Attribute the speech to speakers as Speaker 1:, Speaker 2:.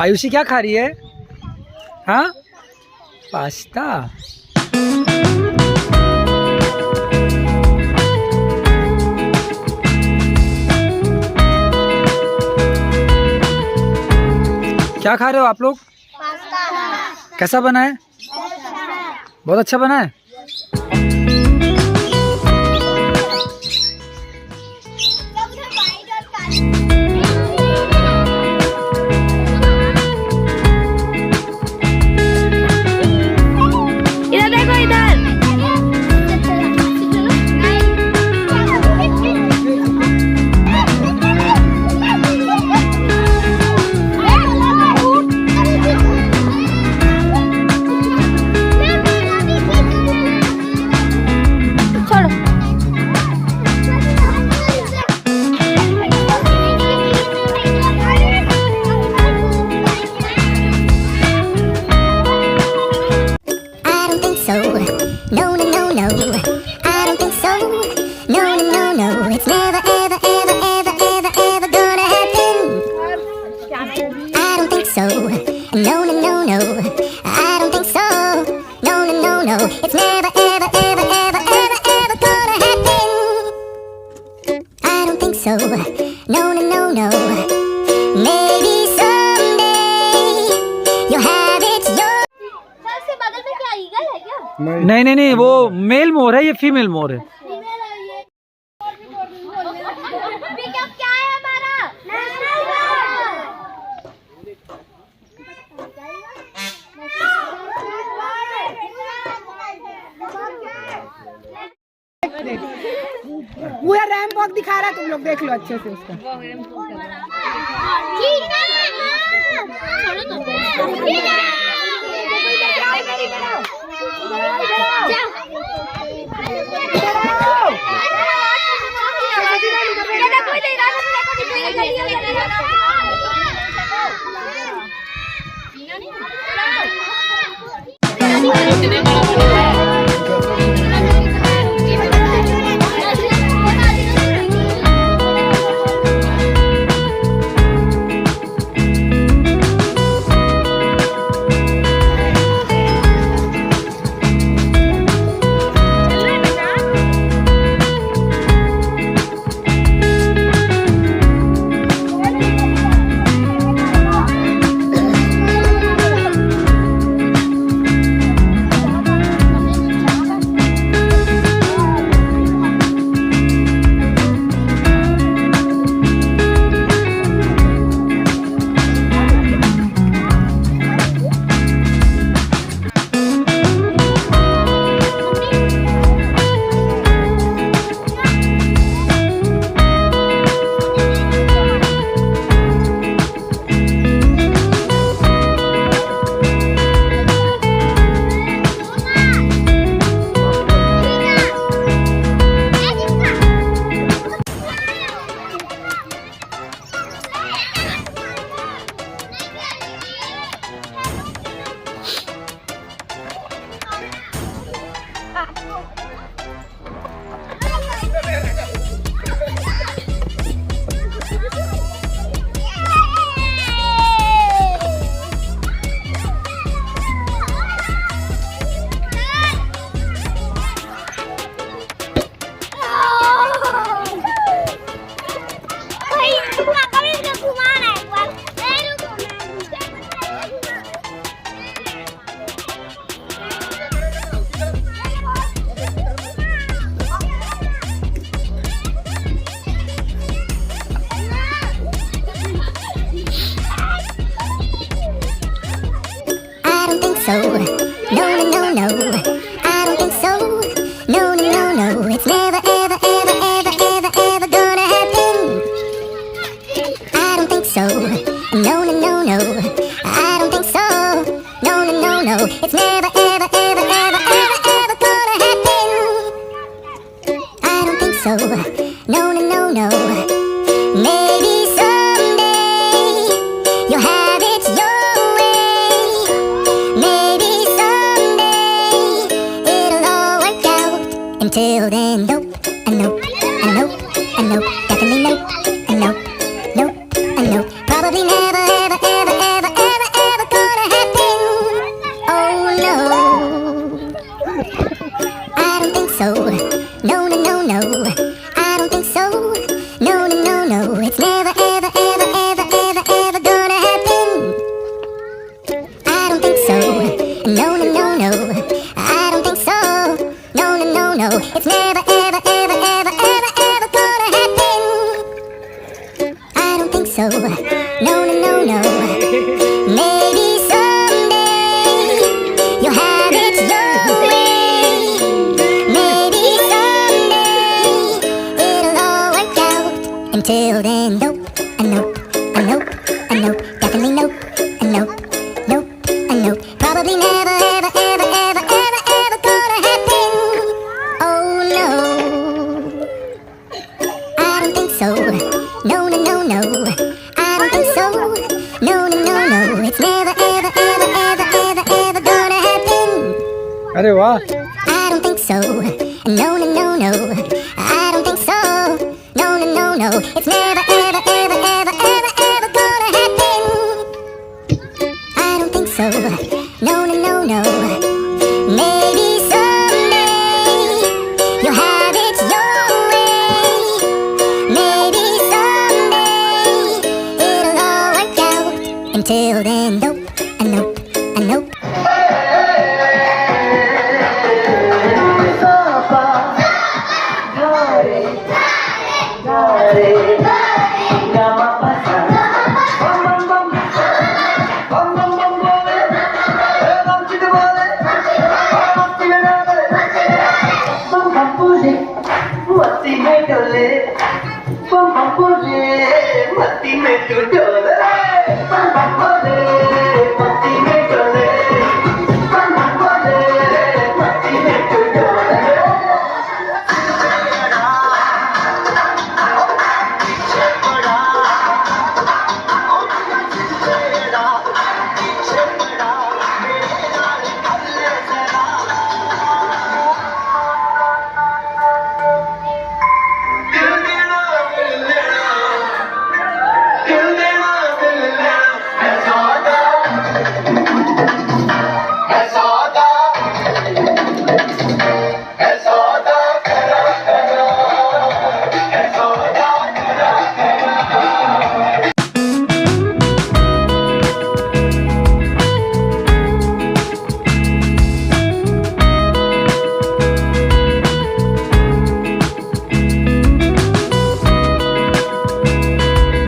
Speaker 1: आयुषी क्या खा रही है? हाँ, पास्ता। क्या खा रहे हो आप लोग? पास्ता। कैसा बना है? बहुत अच्छा बना है। नहीं नहीं नहीं, वो मेल मोर है, ये फीमेल मोर है।
Speaker 2: वो रैंप वॉक दिखा रहा है, तुम लोग देख लो अच्छे से उसका।
Speaker 3: So, no, no, no, no, I don't think so. No, no, no, no, it's never, ever, ever, ever, ever, ever gonna happen. I don't think so. No, no, no, no, I don't think so. No, no, no, no, it's never, ever, ever, ever, ever, ever gonna happen. I don't think so. No, no, no, no. Maybe someday you'll have it your way. Maybe someday so. No, no, no, no. Maybe someday you'll have it your way. Maybe someday it'll all work out. Until then, nope, a nope, a nope, a nope, definitely nope, a nope, nope, a nope. Probably never, ever, ever, ever, ever, ever gonna happen. Oh no, I don't think so. No, no, no, no. I don't think so. No, no, no, no. It's never, ever, ever, ever, ever, ever gonna happen.
Speaker 1: अरे वाह,
Speaker 3: I don't think so. No, no, no, no. I don't think so. No, no, no, no. It's never, ever, ever, ever, ever, ever gonna happen. I don't think so. No, no, no, no. Maybe someday you'll have it your way. Maybe someday it'll all work out. Until then, nope, a nope, a nope.
Speaker 4: मस्ती में डोले, बम बम बोले, मस्ती में तू डोले।